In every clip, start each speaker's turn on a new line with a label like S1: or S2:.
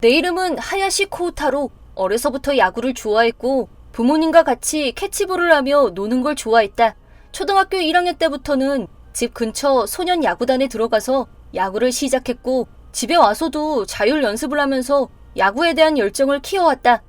S1: 내 이름은 하야시 코우타로. 어려서부터 야구를 좋아했고 부모님과 같이 캐치볼을 하며 노는 걸 좋아했다. 초등학교 1학년 때부터는 집 근처 소년 야구단에 들어가서 야구를 시작했고 집에 와서도 자율 연습을 하면서 야구에 대한 열정을 키워왔다.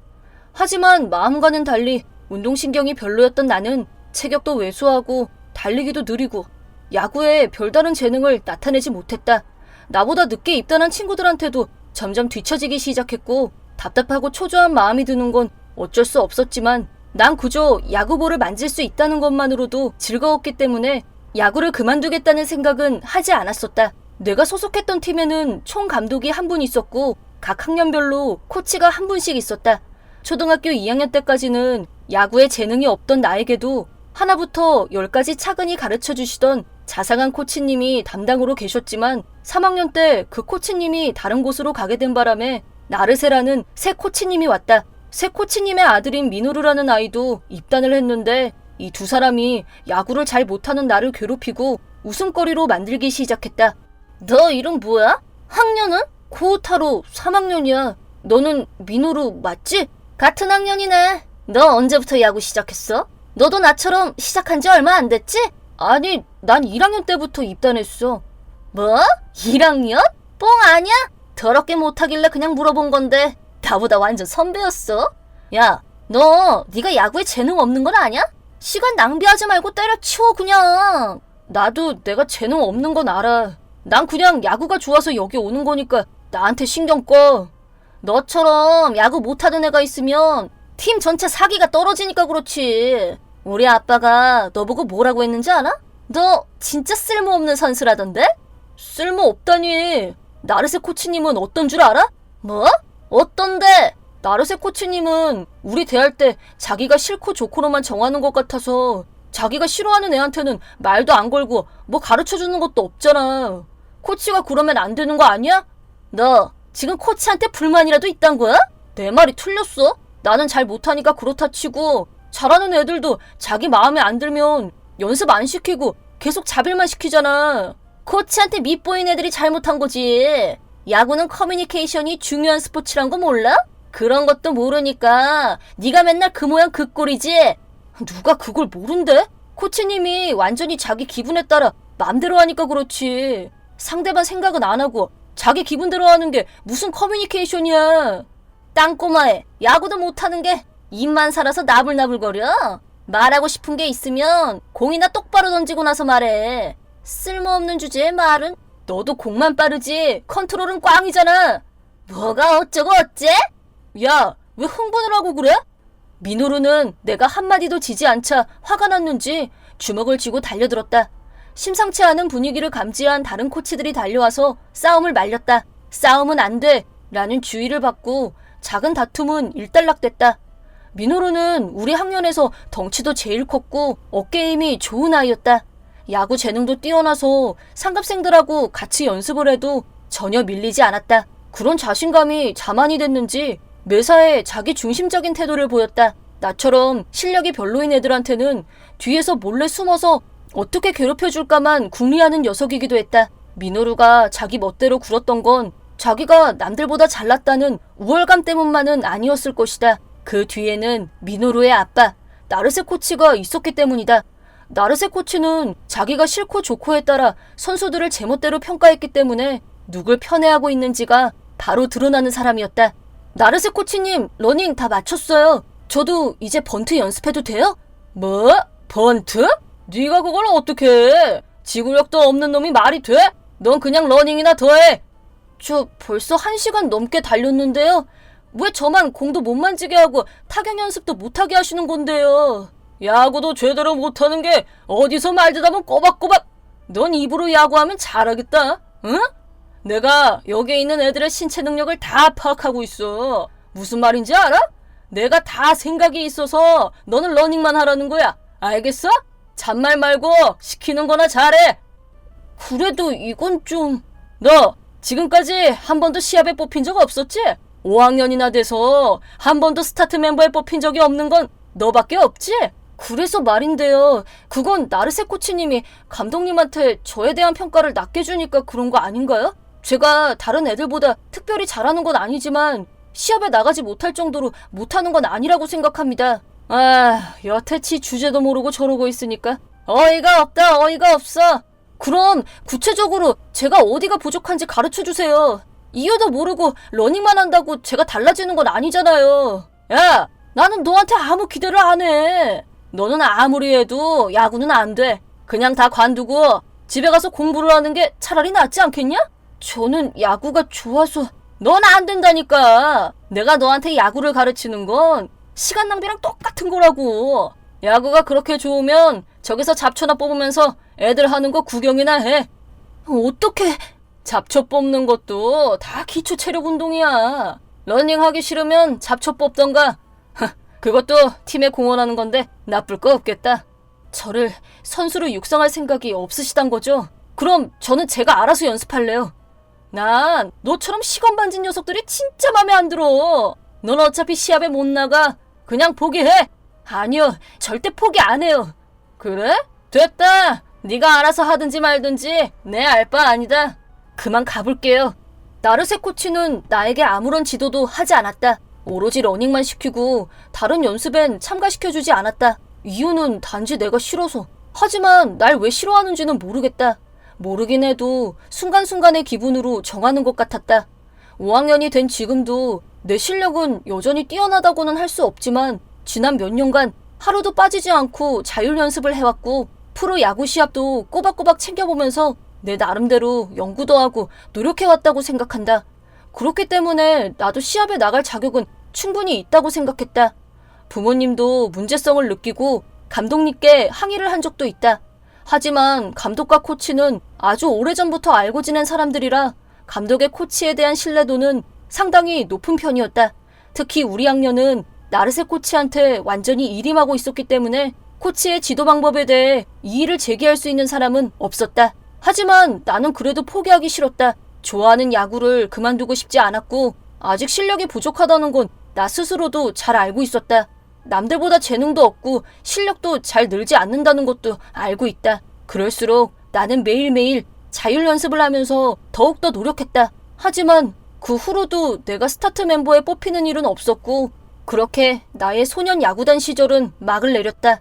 S1: 하지만 마음과는 달리 운동신경이 별로였던 나는 체격도 왜소하고 달리기도 느리고 야구에 별다른 재능을 나타내지 못했다. 나보다 늦게 입단한 친구들한테도 점점 뒤처지기 시작했고 답답하고 초조한 마음이 드는 건 어쩔 수 없었지만 난 그저 야구볼을 만질 수 있다는 것만으로도 즐거웠기 때문에 야구를 그만두겠다는 생각은 하지 않았었다. 내가 소속했던 팀에는 총 감독이 한 분 있었고 각 학년별로 코치가 한 분씩 있었다. 초등학교 2학년 때까지는 야구에 재능이 없던 나에게도 하나부터 10까지 차근히 가르쳐 주시던 자상한 코치님이 담당으로 계셨지만 3학년 때 그 코치님이 다른 곳으로 가게 된 바람에 나르세라는 새 코치님이 왔다. 새 코치님의 아들인 미노루라는 아이도 입단을 했는데 이 두 사람이 야구를 잘 못하는 나를 괴롭히고 웃음거리로 만들기 시작했다. 너 이름 뭐야? 학년은? 코우타로 3학년이야. 너는 미노루 맞지? 같은 학년이네. 너 언제부터 야구 시작했어? 너도 나처럼 시작한 지 얼마 안 됐지? 아니, 난 1학년 때부터 입단했어. 뭐? 1학년? 뻥 아니야? 더럽게 못하길래 그냥 물어본 건데 나보다 완전 선배였어. 야, 네가 야구에 재능 없는 건 아냐? 시간 낭비하지 말고 때려치워 그냥. 나도 내가 재능 없는 건 알아. 난 그냥 야구가 좋아서 여기 오는 거니까 나한테 신경 꺼. 너처럼 야구 못하는 애가 있으면 팀 전체 사기가 떨어지니까 그렇지. 우리 아빠가 너 보고 뭐라고 했는지 알아? 너 진짜 쓸모없는 선수라던데? 쓸모없다니. 나르세 코치님은 어떤 줄 알아? 뭐? 어떤데? 나르세 코치님은 우리 대할 때 자기가 싫고 좋고로만 정하는 것 같아서 자기가 싫어하는 애한테는 말도 안 걸고 뭐 가르쳐주는 것도 없잖아. 코치가 그러면 안 되는 거 아니야? 너 지금 코치한테 불만이라도 있단 거야? 내 말이 틀렸어? 나는 잘 못하니까 그렇다 치고 잘하는 애들도 자기 마음에 안 들면 연습 안 시키고 계속 자빌만 시키잖아. 코치한테 밉보인 애들이 잘못한 거지. 야구는 커뮤니케이션이 중요한 스포츠란 거 몰라? 그런 것도 모르니까 네가 맨날 그 모양 그 꼴이지. 누가 그걸 모른대? 코치님이 완전히 자기 기분에 따라 맘대로 하니까 그렇지. 상대방 생각은 안 하고 자기 기분대로 하는 게 무슨 커뮤니케이션이야. 땅꼬마애, 야구도 못하는 게 입만 살아서 나불나불거려? 말하고 싶은 게 있으면 공이나 똑바로 던지고 나서 말해. 쓸모없는 주제에 말은. 너도 공만 빠르지 컨트롤은 꽝이잖아. 뭐가 어쩌고 어째? 야, 왜 흥분을 하고 그래? 미노루는 내가 한마디도 지지 않자 화가 났는지 주먹을 쥐고 달려들었다. 심상치 않은 분위기를 감지한 다른 코치들이 달려와서 싸움을 말렸다. 싸움은 안 돼 라는 주의를 받고 작은 다툼은 일단락됐다. 미노루는 우리 학년에서 덩치도 제일 컸고 어깨 힘이 좋은 아이였다. 야구 재능도 뛰어나서 상급생들하고 같이 연습을 해도 전혀 밀리지 않았다. 그런 자신감이 자만이 됐는지 매사에 자기 중심적인 태도를 보였다. 나처럼 실력이 별로인 애들한테는 뒤에서 몰래 숨어서 어떻게 괴롭혀줄까만 궁리하는 녀석이기도 했다. 미노루가 자기 멋대로 굴었던 건 자기가 남들보다 잘났다는 우월감 때문만은 아니었을 것이다. 그 뒤에는 미노루의 아빠 나르세 코치가 있었기 때문이다. 나르세 코치는 자기가 싫고 좋고에 따라 선수들을 제멋대로 평가했기 때문에 누굴 편애하고 있는지가 바로 드러나는 사람이었다. 나르세 코치님, 러닝 다 마쳤어요. 저도 이제 번트 연습해도 돼요? 뭐? 번트? 네가 그걸 어떻게 해? 지구력도 없는 놈이 말이 돼? 넌 그냥 러닝이나 더 해. 저 벌써 1시간 넘게 달렸는데요. 왜 저만 공도 못 만지게 하고 타격 연습도 못하게 하시는 건데요? 야구도 제대로 못하는 게 어디서 말 듣다면 꼬박꼬박. 넌 입으로 야구하면 잘하겠다. 응? 내가 여기에 있는 애들의 신체 능력을 다 파악하고 있어. 무슨 말인지 알아? 내가 다 생각이 있어서 너는 러닝만 하라는 거야. 알겠어? 잔말 말고 시키는 거나 잘해. 그래도 이건 좀... 너 지금까지 한 번도 시합에 뽑힌 적 없었지? 5학년이나 돼서 한 번도 스타트 멤버에 뽑힌 적이 없는 건 너밖에 없지? 그래서 말인데요. 그건 나르세 코치님이 감독님한테 저에 대한 평가를 낮게 주니까 그런 거 아닌가요? 제가 다른 애들보다 특별히 잘하는 건 아니지만 시합에 나가지 못할 정도로 못하는 건 아니라고 생각합니다. 아, 여태치 주제도 모르고 저러고 있으니까 어이가 없다, 어이가 없어. 그럼 구체적으로 제가 어디가 부족한지 가르쳐주세요. 이유도 모르고 러닝만 한다고 제가 달라지는 건 아니잖아요. 야, 나는 너한테 아무 기대를 안 해. 너는 아무리 해도 야구는 안 돼. 그냥 다 관두고 집에 가서 공부를 하는 게 차라리 낫지 않겠냐? 저는 야구가 좋아서. 넌 안 된다니까. 내가 너한테 야구를 가르치는 건 시간 낭비랑 똑같은 거라고. 야구가 그렇게 좋으면 저기서 잡초나 뽑으면서 애들 하는 거 구경이나 해. 어떻게? 잡초 뽑는 것도 다 기초 체력 운동이야. 러닝 하기 싫으면 잡초 뽑던가. 그것도 팀에 공헌하는 건데 나쁠 거 없겠다. 저를 선수로 육성할 생각이 없으시단 거죠? 그럼 저는 제가 알아서 연습할래요. 난 너처럼 시건반진 녀석들이 진짜 맘에 안 들어. 넌 어차피 시합에 못 나가. 그냥 포기해. 아니요, 절대 포기 안 해요. 그래? 됐다. 네가 알아서 하든지 말든지 내 알 바 아니다. 그만 가볼게요. 나르세 코치는 나에게 아무런 지도도 하지 않았다. 오로지 러닝만 시키고 다른 연습엔 참가시켜주지 않았다. 이유는 단지 내가 싫어서. 하지만 날 왜 싫어하는지는 모르겠다. 모르긴 해도 순간순간의 기분으로 정하는 것 같았다. 5학년이 된 지금도 내 실력은 여전히 뛰어나다고는 할 수 없지만 지난 몇 년간 하루도 빠지지 않고 자율 연습을 해왔고 프로 야구 시합도 꼬박꼬박 챙겨보면서 내 나름대로 연구도 하고 노력해왔다고 생각한다. 그렇기 때문에 나도 시합에 나갈 자격은 충분히 있다고 생각했다. 부모님도 문제성을 느끼고 감독님께 항의를 한 적도 있다. 하지만 감독과 코치는 아주 오래전부터 알고 지낸 사람들이라 감독의 코치에 대한 신뢰도는 상당히 높은 편이었다. 특히 우리 학년은 나르세 코치한테 완전히 일임하고 있었기 때문에 코치의 지도 방법에 대해 이의를 제기할 수 있는 사람은 없었다. 하지만 나는 그래도 포기하기 싫었다. 좋아하는 야구를 그만두고 싶지 않았고 아직 실력이 부족하다는 건 나 스스로도 잘 알고 있었다. 남들보다 재능도 없고 실력도 잘 늘지 않는다는 것도 알고 있다. 그럴수록 나는 매일매일 자율 연습을 하면서 더욱더 노력했다. 하지만 그 후로도 내가 스타트 멤버에 뽑히는 일은 없었고 그렇게 나의 소년 야구단 시절은 막을 내렸다.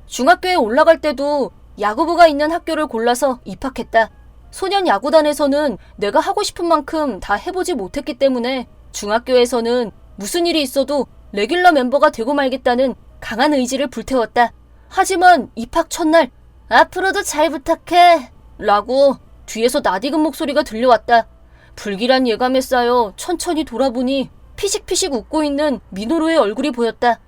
S1: 중학교에 올라갈 때도 야구부가 있는 학교를 골라서 입학했다. 소년 야구단에서는 내가 하고 싶은 만큼 다 해보지 못했기 때문에 중학교에서는 무슨 일이 있어도 레귤러 멤버가 되고 말겠다는 강한 의지를 불태웠다. 하지만 입학 첫날 앞으로도 잘 부탁해 라고 뒤에서 낯익은 목소리가 들려왔다. 불길한 예감에 쌓여 천천히 돌아보니 피식피식 웃고 있는 민호루의 얼굴이 보였다.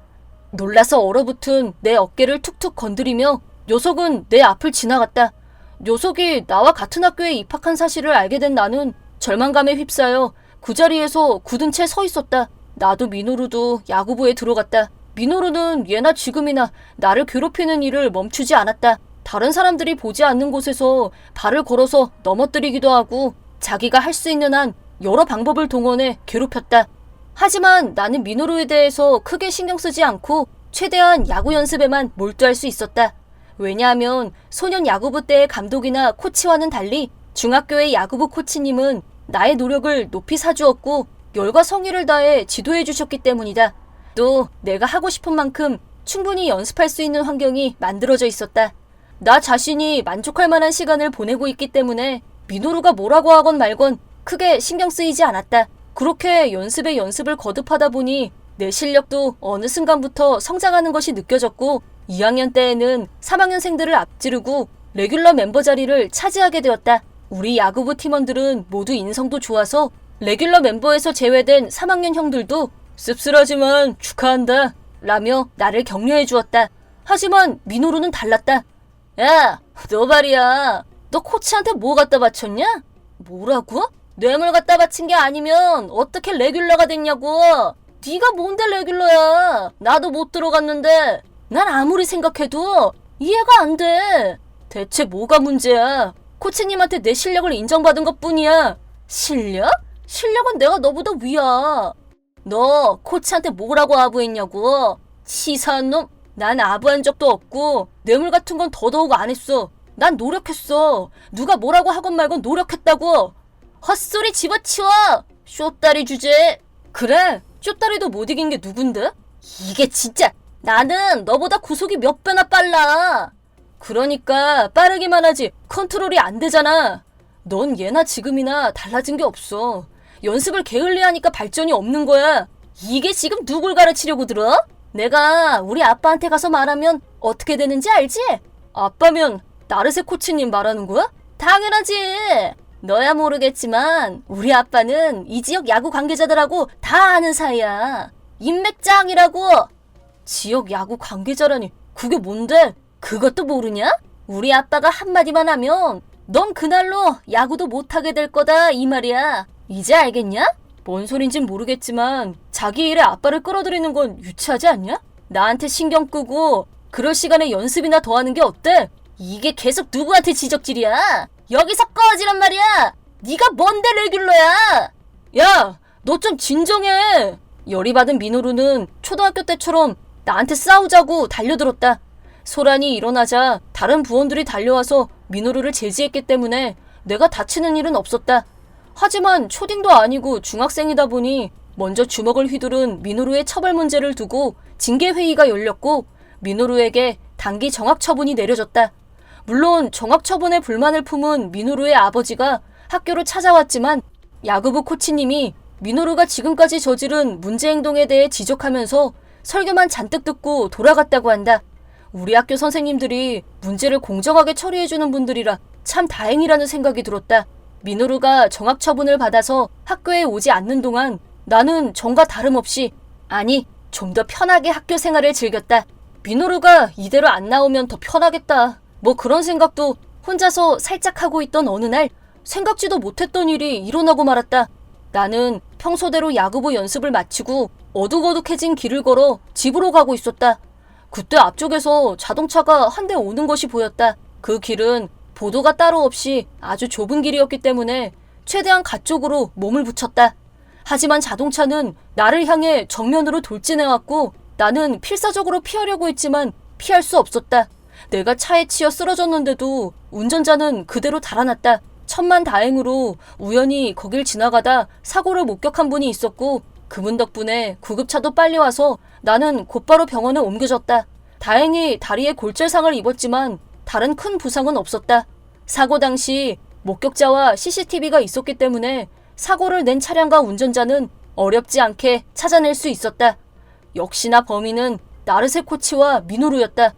S1: 놀라서 얼어붙은 내 어깨를 툭툭 건드리며 녀석은 내 앞을 지나갔다. 녀석이 나와 같은 학교에 입학한 사실을 알게 된 나는 절망감에 휩싸여 그 자리에서 굳은 채 서 있었다. 나도 민호루도 야구부에 들어갔다. 민호루는 예나 지금이나 나를 괴롭히는 일을 멈추지 않았다. 다른 사람들이 보지 않는 곳에서 발을 걸어서 넘어뜨리기도 하고 자기가 할 수 있는 한 여러 방법을 동원해 괴롭혔다. 하지만 나는 민호루에 대해서 크게 신경 쓰지 않고 최대한 야구 연습에만 몰두할 수 있었다. 왜냐하면 소년 야구부 때의 감독이나 코치와는 달리 중학교의 야구부 코치님은 나의 노력을 높이 사주었고 열과 성의를 다해 지도해 주셨기 때문이다. 또 내가 하고 싶은 만큼 충분히 연습할 수 있는 환경이 만들어져 있었다. 나 자신이 만족할 만한 시간을 보내고 있기 때문에 민호루가 뭐라고 하건 말건 크게 신경 쓰이지 않았다. 그렇게 연습에 연습을 거듭하다 보니 내 실력도 어느 순간부터 성장하는 것이 느껴졌고 2학년 때에는 3학년생들을 앞지르고 레귤러 멤버 자리를 차지하게 되었다. 우리 야구부 팀원들은 모두 인성도 좋아서 레귤러 멤버에서 제외된 3학년 형들도 씁쓸하지만 축하한다 라며 나를 격려해 주었다. 하지만 민호루는 달랐다. 야, 너 말이야. 너 코치한테 뭐 갖다 바쳤냐? 뭐라고? 뇌물 갖다 바친 게 아니면 어떻게 레귤러가 됐냐고. 네가 뭔데 레귤러야. 나도 못 들어갔는데. 난 아무리 생각해도 이해가 안 돼. 대체 뭐가 문제야? 코치님한테 내 실력을 인정받은 것뿐이야. 실력? 실력은 내가 너보다 위야. 너 코치한테 뭐라고 아부했냐고. 치사한 놈. 난 아부한 적도 없고 뇌물 같은 건 더더욱 안 했어. 난 노력했어. 누가 뭐라고 하건 말건 노력했다고. 헛소리 집어치워! 쇼다리 주제. 그래, 쇼다리도 못 이긴 게 누군데? 이게 진짜 나는 너보다 구속이 몇 배나 빨라. 그러니까 빠르기만 하지 컨트롤이 안 되잖아. 넌 예나 지금이나 달라진 게 없어. 연습을 게을리하니까 발전이 없는 거야. 이게 지금 누굴 가르치려고 들어? 내가 우리 아빠한테 가서 말하면 어떻게 되는지 알지? 아빠면 나르세 코치님 말하는 거야? 당연하지. 너야 모르겠지만 우리 아빠는 이 지역 야구 관계자들하고 다 아는 사이야. 인맥장이라고. 지역 야구 관계자라니 그게 뭔데? 그것도 모르냐? 우리 아빠가 한마디만 하면 넌 그날로 야구도 못하게 될 거다 이 말이야. 이제 알겠냐? 뭔 소린진 모르겠지만 자기 일에 아빠를 끌어들이는 건 유치하지 않냐? 나한테 신경 끄고 그럴 시간에 연습이나 더 하는 게 어때? 이게 계속 누구한테 지적질이야? 여기서 꺼지란 말이야. 네가 뭔데 레귤러야? 야, 너 좀 진정해. 열이 받은 미노루는 초등학교 때처럼 나한테 싸우자고 달려들었다. 소란이 일어나자 다른 부원들이 달려와서 미노루를 제지했기 때문에 내가 다치는 일은 없었다. 하지만 초딩도 아니고 중학생이다 보니 먼저 주먹을 휘두른 미노루의 처벌 문제를 두고 징계회의가 열렸고 미노루에게 단기 정학처분이 내려졌다. 물론 정학처분에 불만을 품은 미노루의 아버지가 학교로 찾아왔지만 야구부 코치님이 미노루가 지금까지 저지른 문제 행동에 대해 지적하면서 설교만 잔뜩 듣고 돌아갔다고 한다. 우리 학교 선생님들이 문제를 공정하게 처리해주는 분들이라 참 다행이라는 생각이 들었다. 미노루가 정학처분을 받아서 학교에 오지 않는 동안 나는 전과 다름없이, 아니 좀 더 편하게 학교 생활을 즐겼다. 미노루가 이대로 안 나오면 더 편하겠다. 뭐 그런 생각도 혼자서 살짝 하고 있던 어느 날 생각지도 못했던 일이 일어나고 말았다. 나는 평소대로 야구부 연습을 마치고 어둑어둑해진 길을 걸어 집으로 가고 있었다. 그때 앞쪽에서 자동차가 한 대 오는 것이 보였다. 그 길은 보도가 따로 없이 아주 좁은 길이었기 때문에 최대한 가쪽으로 몸을 붙였다. 하지만 자동차는 나를 향해 정면으로 돌진해왔고 나는 필사적으로 피하려고 했지만 피할 수 없었다. 내가 차에 치여 쓰러졌는데도 운전자는 그대로 달아났다. 천만다행으로 우연히 거길 지나가다 사고를 목격한 분이 있었고 그분 덕분에 구급차도 빨리 와서 나는 곧바로 병원에 옮겨졌다. 다행히 다리에 골절상을 입었지만 다른 큰 부상은 없었다. 사고 당시 목격자와 CCTV가 있었기 때문에 사고를 낸 차량과 운전자는 어렵지 않게 찾아낼 수 있었다. 역시나 범인은 나르세 코치와 미노루였다.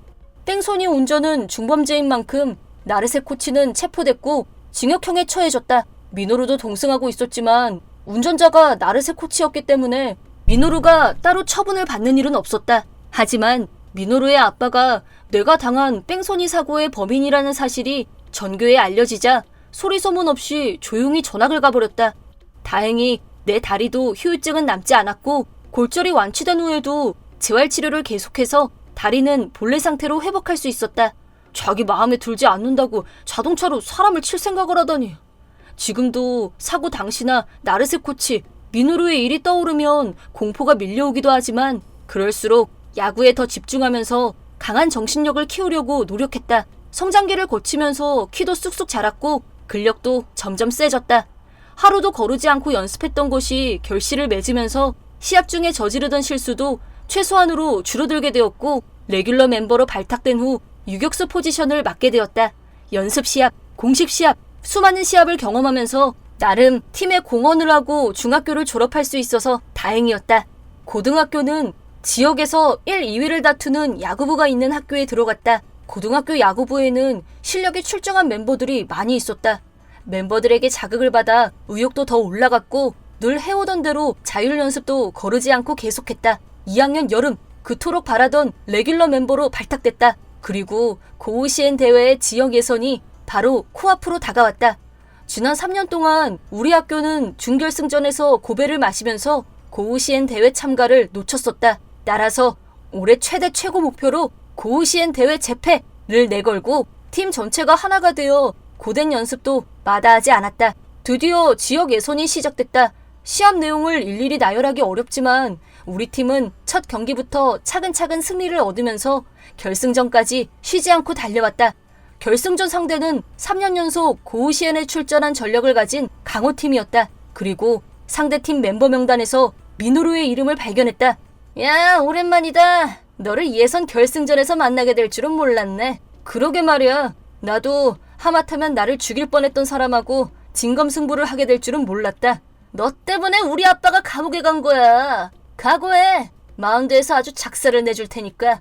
S1: 땡손이 운전은 중범죄인 만큼 나르세 코치는 체포됐고 징역형에 처해졌다. 미노루도 동승하고 있었지만 운전자가 나르세 코치였기 때문에 미노루가 따로 처분을 받는 일은 없었다. 하지만 미노루의 아빠가 내가 당한 뺑소니 사고의 범인이라는 사실이 전교에 알려지자 소리소문 없이 조용히 전학을 가버렸다. 다행히 내 다리도 후유증은 남지 않았고 골절이 완치된 후에도 재활치료를 계속해서 다리는 본래 상태로 회복할 수 있었다. 자기 마음에 들지 않는다고 자동차로 사람을 칠 생각을 하다니. 지금도 사고 당시나 나르세 코치, 미노루의 일이 떠오르면 공포가 밀려오기도 하지만 그럴수록 야구에 더 집중하면서 강한 정신력을 키우려고 노력했다. 성장기를 거치면서 키도 쑥쑥 자랐고 근력도 점점 세졌다. 하루도 거르지 않고 연습했던 것이 결실을 맺으면서 시합 중에 저지르던 실수도 최소한으로 줄어들게 되었고 레귤러 멤버로 발탁된 후 유격수 포지션을 맡게 되었다. 연습 시합, 공식 시합, 수많은 시합을 경험하면서 나름 팀의 공헌을 하고 중학교를 졸업할 수 있어서 다행이었다. 고등학교는 지역에서 1, 2위를 다투는 야구부가 있는 학교에 들어갔다. 고등학교 야구부에는 실력이 출중한 멤버들이 많이 있었다. 멤버들에게 자극을 받아 의욕도 더 올라갔고 늘 해오던 대로 자율 연습도 거르지 않고 계속했다. 2학년 여름 그토록 바라던 레귤러 멤버로 발탁됐다. 그리고 고우시엔 대회의 지역 예선이 바로 코앞으로 다가왔다. 지난 3년 동안 우리 학교는 준결승전에서 고배를 마시면서 고우시엔 대회 참가를 놓쳤었다. 따라서 올해 최대 최고 목표로 고우시엔 대회 재패를 내걸고 팀 전체가 하나가 되어 고된 연습도 마다하지 않았다. 드디어 지역 예선이 시작됐다. 시합 내용을 일일이 나열하기 어렵지만 우리 팀은 첫 경기부터 차근차근 승리를 얻으면서 결승전까지 쉬지 않고 달려왔다. 결승전 상대는 3년 연속 고우시엔에 출전한 전력을 가진 강호팀이었다. 그리고 상대팀 멤버 명단에서 미노루의 이름을 발견했다. 야, 오랜만이다. 너를 예선 결승전에서 만나게 될 줄은 몰랐네. 그러게 말이야. 나도 하마터면 나를 죽일 뻔했던 사람하고 진검승부를 하게 될 줄은 몰랐다. 너 때문에 우리 아빠가 감옥에 간 거야. 각오해. 마운드에서 아주 작사를 내줄 테니까.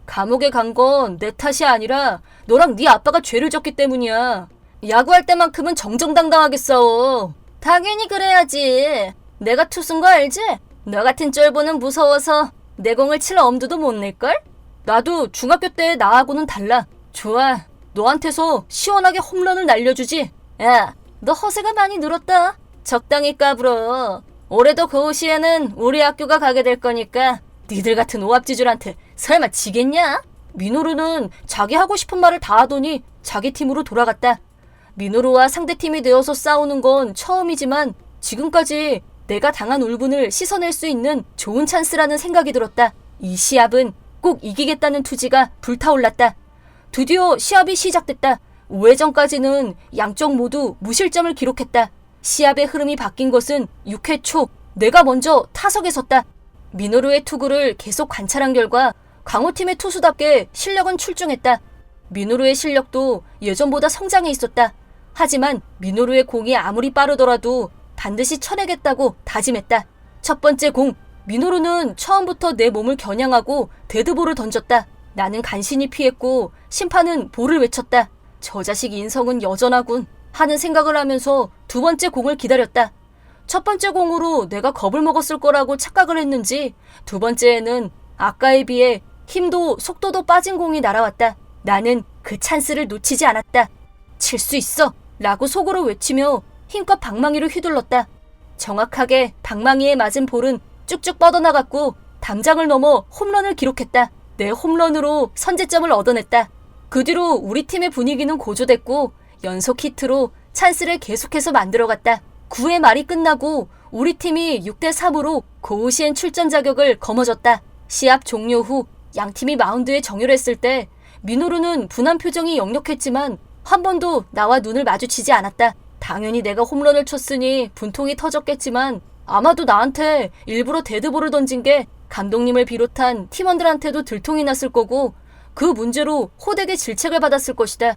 S1: 감옥에 간 건 내 탓이 아니라 너랑 네 아빠가 죄를 졌기 때문이야. 야구할 때만큼은 정정당당하게 싸워. 당연히 그래야지. 내가 투수인 거 알지? 너 같은 쫄보는 무서워서 내 공을 칠 엄두도 못 낼걸? 나도 중학교 때 나하고는 달라. 좋아. 너한테서 시원하게 홈런을 날려주지. 야, 너 허세가 많이 늘었다. 적당히 까불어. 올해도 고시에는 우리 학교가 가게 될 거니까 니들 같은 오합지졸한테 설마 지겠냐? 미노루는 자기 하고 싶은 말을 다 하더니 자기 팀으로 돌아갔다. 미노루와 상대팀이 되어서 싸우는 건 처음이지만 지금까지 내가 당한 울분을 씻어낼 수 있는 좋은 찬스라는 생각이 들었다. 이 시합은 꼭 이기겠다는 투지가 불타올랐다. 드디어 시합이 시작됐다. 5회전까지는 양쪽 모두 무실점을 기록했다. 시합의 흐름이 바뀐 것은 6회 초 내가 먼저 타석에 섰다. 미노루의 투구를 계속 관찰한 결과 강호팀의 투수답게 실력은 출중했다. 미노루의 실력도 예전보다 성장해 있었다. 하지만 미노루의 공이 아무리 빠르더라도 반드시 쳐내겠다고 다짐했다. 첫 번째 공, 미노루는 처음부터 내 몸을 겨냥하고 데드볼을 던졌다. 나는 간신히 피했고 심판은 볼을 외쳤다. 저 자식 인성은 여전하군 하는 생각을 하면서 두 번째 공을 기다렸다. 첫 번째 공으로 내가 겁을 먹었을 거라고 착각을 했는지 두 번째에는 아까에 비해 힘도 속도도 빠진 공이 날아왔다. 나는 그 찬스를 놓치지 않았다. 칠 수 있어! 라고 속으로 외치며 힘껏 방망이를 휘둘렀다. 정확하게 방망이에 맞은 볼은 쭉쭉 뻗어나갔고 담장을 넘어 홈런을 기록했다. 내 홈런으로 선제점을 얻어냈다. 그 뒤로 우리 팀의 분위기는 고조됐고 연속 히트로 찬스를 계속해서 만들어갔다. 9회 말이 끝나고 우리 팀이 6대3으로 고우시엔 출전 자격을 거머쥐었다. 시합 종료 후 양팀이 마운드에 정렬했을 때 미노루는 분한 표정이 역력했지만 한 번도 나와 눈을 마주치지 않았다. 당연히 내가 홈런을 쳤으니 분통이 터졌겠지만 아마도 나한테 일부러 데드볼을 던진 게 감독님을 비롯한 팀원들한테도 들통이 났을 거고 그 문제로 호되게 질책을 받았을 것이다.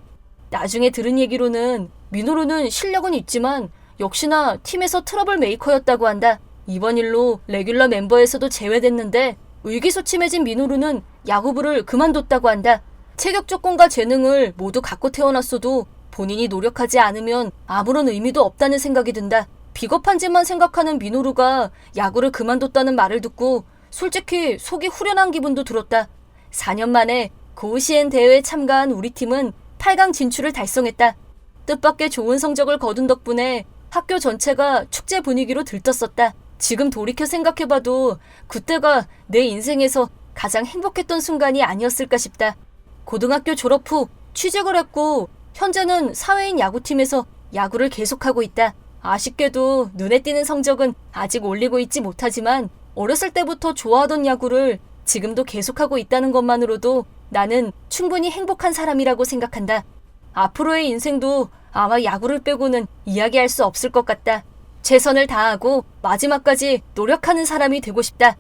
S1: 나중에 들은 얘기로는 미노루는 실력은 있지만 역시나 팀에서 트러블 메이커였다고 한다. 이번 일로 레귤러 멤버에서도 제외됐는데 의기소침해진 미노루는 야구부를 그만뒀다고 한다. 체격 조건과 재능을 모두 갖고 태어났어도 본인이 노력하지 않으면 아무런 의미도 없다는 생각이 든다. 비겁한 짓만 생각하는 미노루가 야구를 그만뒀다는 말을 듣고 솔직히 속이 후련한 기분도 들었다. 4년 만에 고우시엔 대회에 참가한 우리 팀은 8강 진출을 달성했다. 뜻밖의 좋은 성적을 거둔 덕분에 학교 전체가 축제 분위기로 들떴었다. 지금 돌이켜 생각해봐도 그때가 내 인생에서 가장 행복했던 순간이 아니었을까 싶다. 고등학교 졸업 후 취직을 했고 현재는 사회인 야구팀에서 야구를 계속하고 있다. 아쉽게도 눈에 띄는 성적은 아직 올리고 있지 못하지만 어렸을 때부터 좋아하던 야구를 지금도 계속하고 있다는 것만으로도 나는 충분히 행복한 사람이라고 생각한다. 앞으로의 인생도 아마 야구를 빼고는 이야기할 수 없을 것 같다. 최선을 다하고 마지막까지 노력하는 사람이 되고 싶다.